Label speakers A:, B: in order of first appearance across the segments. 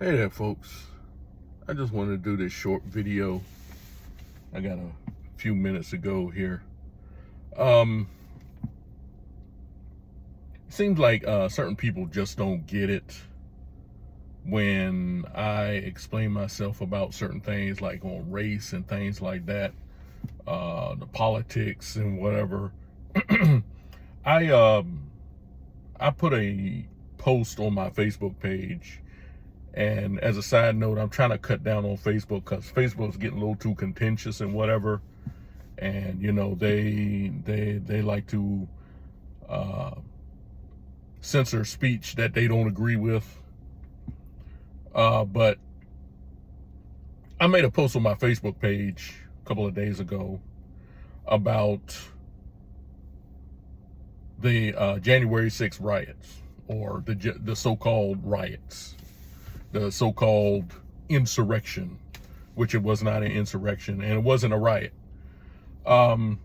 A: Hey there, folks. I just wanted to do this short video. I got a few minutes to go here. It seems like certain people just don't get it when I explain myself about certain things, like on race and things like that, the politics and whatever. I put a post on my Facebook page. And as a side note, I'm trying to cut down on Facebook because Facebook's getting a little too contentious and whatever. And you know, they like to censor speech that they don't agree with. But I made a post on my Facebook page a couple of days ago about the January 6th riots, or the so-called riots. The so-called insurrection, which it was not an insurrection and it wasn't a riot. And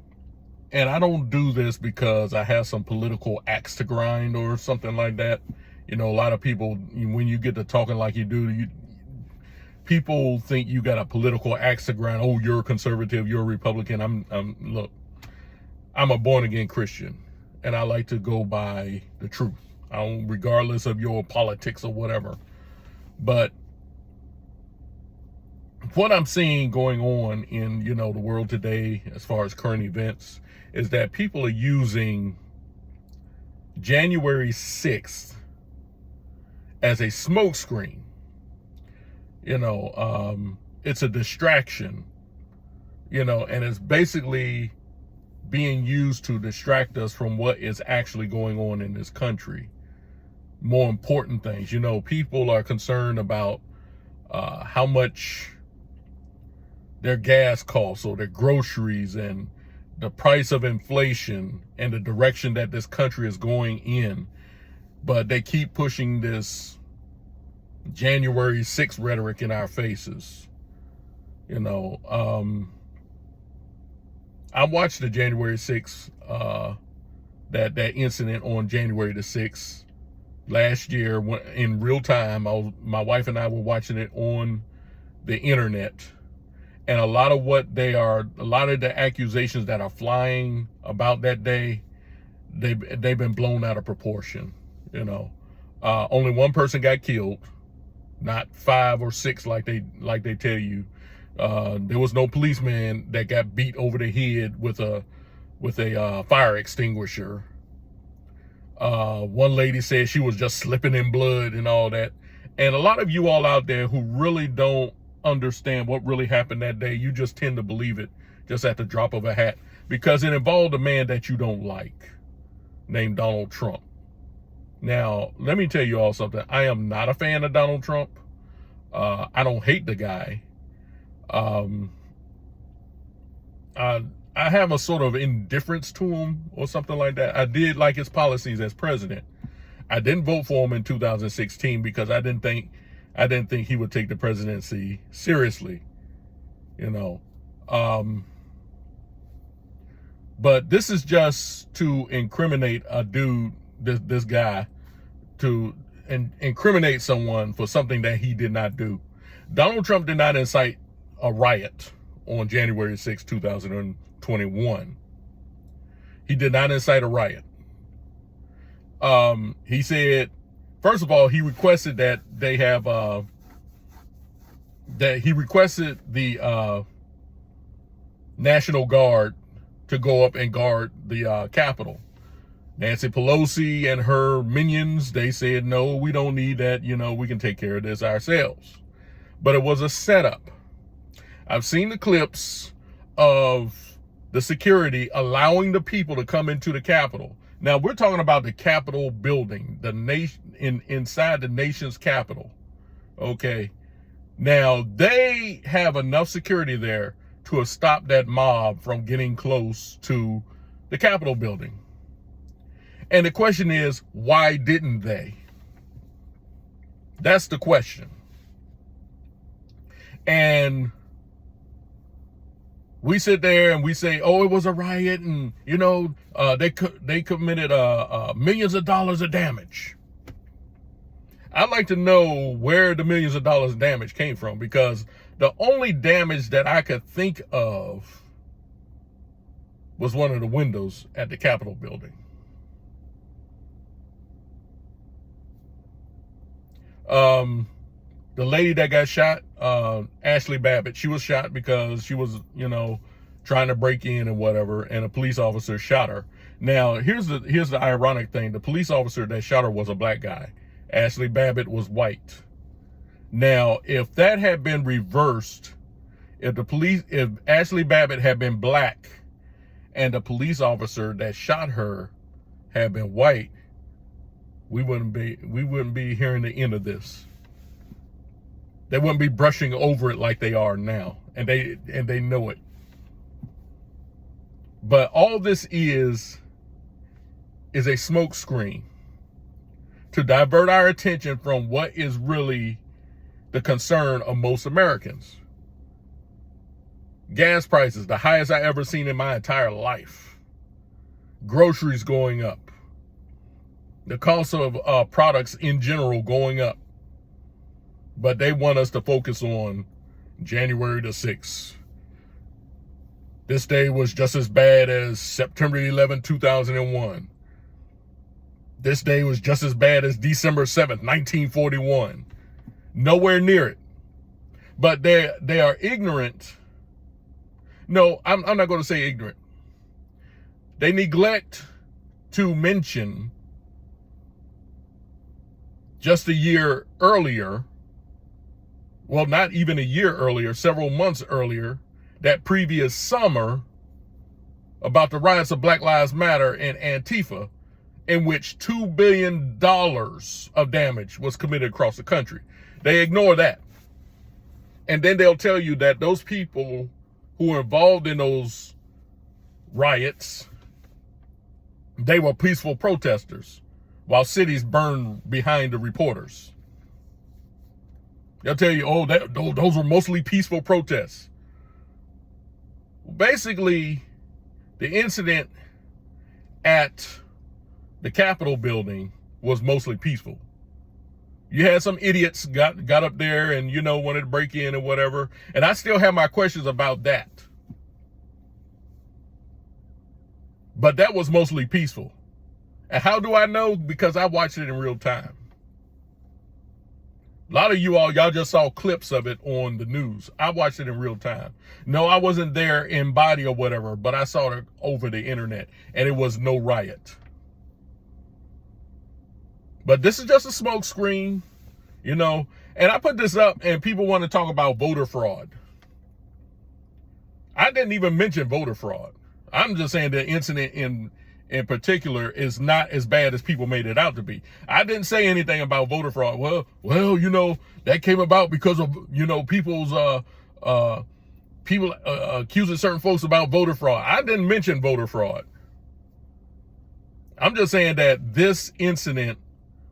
A: I don't do this because I have some political axe to grind or something like that. You know, a lot of people, when you get to talking like you do, people think you got a political axe to grind. Oh, you're a conservative, you're a Republican. Look, I'm a born again Christian, and I like to go by the truth. Regardless of your politics or whatever. But what I'm seeing going on in, the world today, as far as current events, is that people are using January 6th as a smokescreen. It's a distraction, and it's basically being used to distract us from what is actually going on in this country. More important things. People are concerned about how much their gas costs or their groceries and the price of inflation and the direction that this country is going in. But they keep pushing this January 6th rhetoric in our faces. I watched the January 6th, that incident on January the 6th. Last year, in real time, my wife and I were watching it on the internet, and a lot of the accusations that are flying about that day, they've been blown out of proportion. Only one person got killed, not 5 or 6 like they tell you. There was no policeman that got beat over the head with a fire extinguisher. One lady said she was just slipping in blood and all that. And a lot of you all out there who really don't understand what really happened that day, you just tend to believe it just at the drop of a hat, because it involved a man that you don't like, named Donald Trump. Now, let me tell you all something. I am not a fan of Donald Trump. I don't hate the guy. I have a sort of indifference to him or something like that. I did like his policies as president. I didn't vote for him in 2016 because I didn't think he would take the presidency seriously. But this is just to incriminate a dude, this guy, to incriminate someone for something that he did not do. Donald Trump did not incite a riot on January 6, 2021. He did not incite a riot. He said, first of all, he requested that they have the National Guard to go up and guard the Capitol. Nancy Pelosi and her minions, they said, no, we don't need that. We can take care of this ourselves. But it was a setup. I've seen the clips of the security allowing the people to come into the Capitol. Now, we're talking about the Capitol building, the nation inside the nation's capital. Okay. Now, they have enough security there to have stopped that mob from getting close to the Capitol building. And the question is, why didn't they? That's the question. And we sit there and we say, oh, it was a riot, and they committed millions of dollars of damage. I'd like to know where the millions of dollars in damage came from, because the only damage that I could think of was one of the windows at the Capitol building. The lady that got shot, Ashley Babbitt, she was shot because she was, trying to break in and whatever, and a police officer shot her. Now, here's the ironic thing. The police officer that shot her was a black guy. Ashley Babbitt was white. Now, if that had been reversed, if Ashley Babbitt had been black and the police officer that shot her had been white, we wouldn't be hearing the end of this. They wouldn't be brushing over it like they are now, and they know it. But all this is a smoke screen to divert our attention from what is really the concern of most Americans. Gas prices, the highest I ever seen in my entire life. Groceries going up. The cost of products in general going up. But they want us to focus on January the 6th. This day was just as bad as September 11, 2001. This day was just as bad as December 7th, 1941. Nowhere near it. But they are ignorant. No, I'm not going to say ignorant. They neglect to mention just a year earlier, well, not even a year earlier, several months earlier, that previous summer, about the riots of Black Lives Matter and Antifa, in which $2 billion of damage was committed across the country. They ignore that. And then they'll tell you that those people who were involved in those riots, they were peaceful protesters while cities burned behind the reporters. They'll tell you, those were mostly peaceful protests. Basically, the incident at the Capitol building was mostly peaceful. You had some idiots got up there and, wanted to break in and whatever. And I still have my questions about that. But that was mostly peaceful. And how do I know? Because I watched it in real time. A lot of y'all just saw clips of it on the news. I watched it in real time. No, I wasn't there in body or whatever, but I saw it over the internet, and it was no riot. But this is just a smoke screen, and I put this up and people want to talk about voter fraud. I didn't even mention voter fraud. I'm just saying the incident in particular is not as bad as people made it out to be. I didn't say anything about voter fraud. Well, that came about because of, people's, people accusing certain folks about voter fraud. I didn't mention voter fraud. I'm just saying that this incident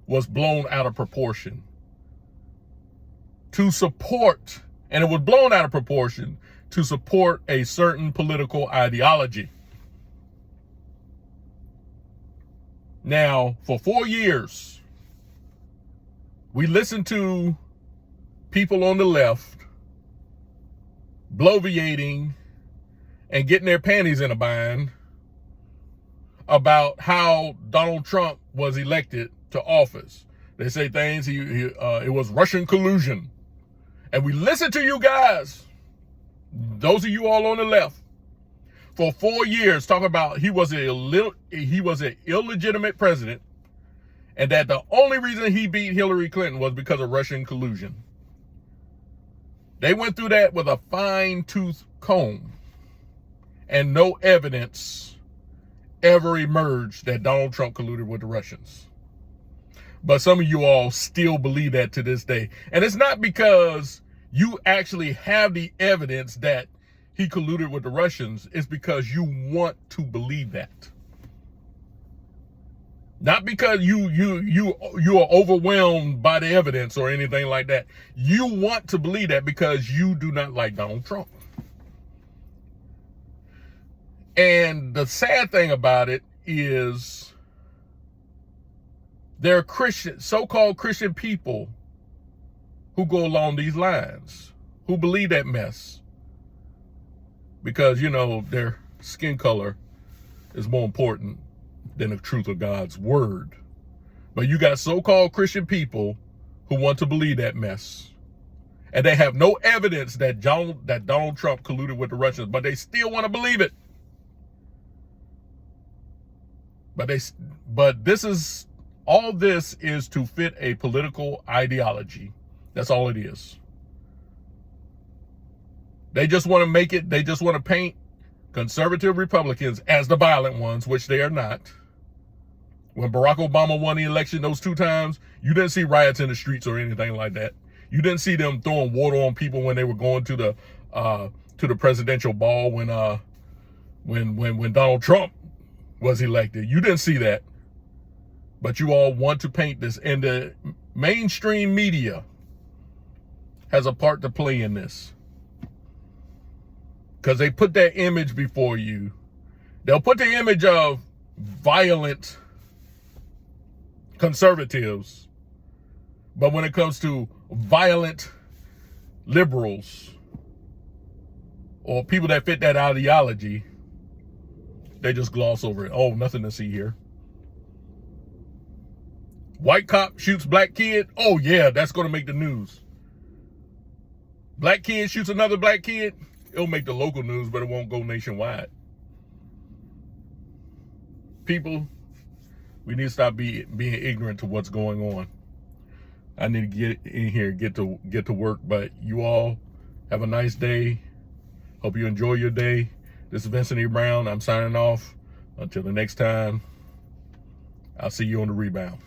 A: was blown out of proportion to support, and it was blown out of proportion to support a certain political ideology. Now, for 4 years, we listened to people on the left bloviating and getting their panties in a bind about how Donald Trump was elected to office. They say things, it was Russian collusion. And we listened to you guys, those of you all on the left, for 4 years talking about he was an illegitimate president, and that the only reason he beat Hillary Clinton was because of Russian collusion. They went through that with a fine-tooth comb, and no evidence ever emerged that Donald Trump colluded with the Russians. But some of you all still believe that to this day. And it's not because you actually have the evidence that he colluded with the Russians. It's because you want to believe that. Not because you are overwhelmed by the evidence or anything like that. You want to believe that because you do not like Donald Trump. And the sad thing about it is there are Christian, so-called Christian people who go along these lines, who believe that mess. Because, you know, their skin color is more important than the truth of God's word. But you got so-called Christian people who want to believe that mess. And they have no evidence that Donald Trump colluded with the Russians, but they still want to believe it. But this is, all this is to fit a political ideology. That's all it is. They just want to make it, they just want to paint conservative Republicans as the violent ones, which they are not. When Barack Obama won the election those 2 times, you didn't see riots in the streets or anything like that. You didn't see them throwing water on people when they were going to the presidential ball when Donald Trump was elected. You didn't see that. But you all want to paint this, and the mainstream media has a part to play in this. Because they put that image before you. They'll put the image of violent conservatives, but when it comes to violent liberals or people that fit that ideology, they just gloss over it. Oh, nothing to see here. White cop shoots black kid. Oh yeah, that's going to make the news. Black kid shoots another black kid. It'll make the local news, but it won't go nationwide. People, we need to stop being ignorant to what's going on. I need to get in here, get to work. But you all have a nice day. Hope you enjoy your day. This is Vincent E. Brown. I'm signing off. Until the next time, I'll see you on the rebound.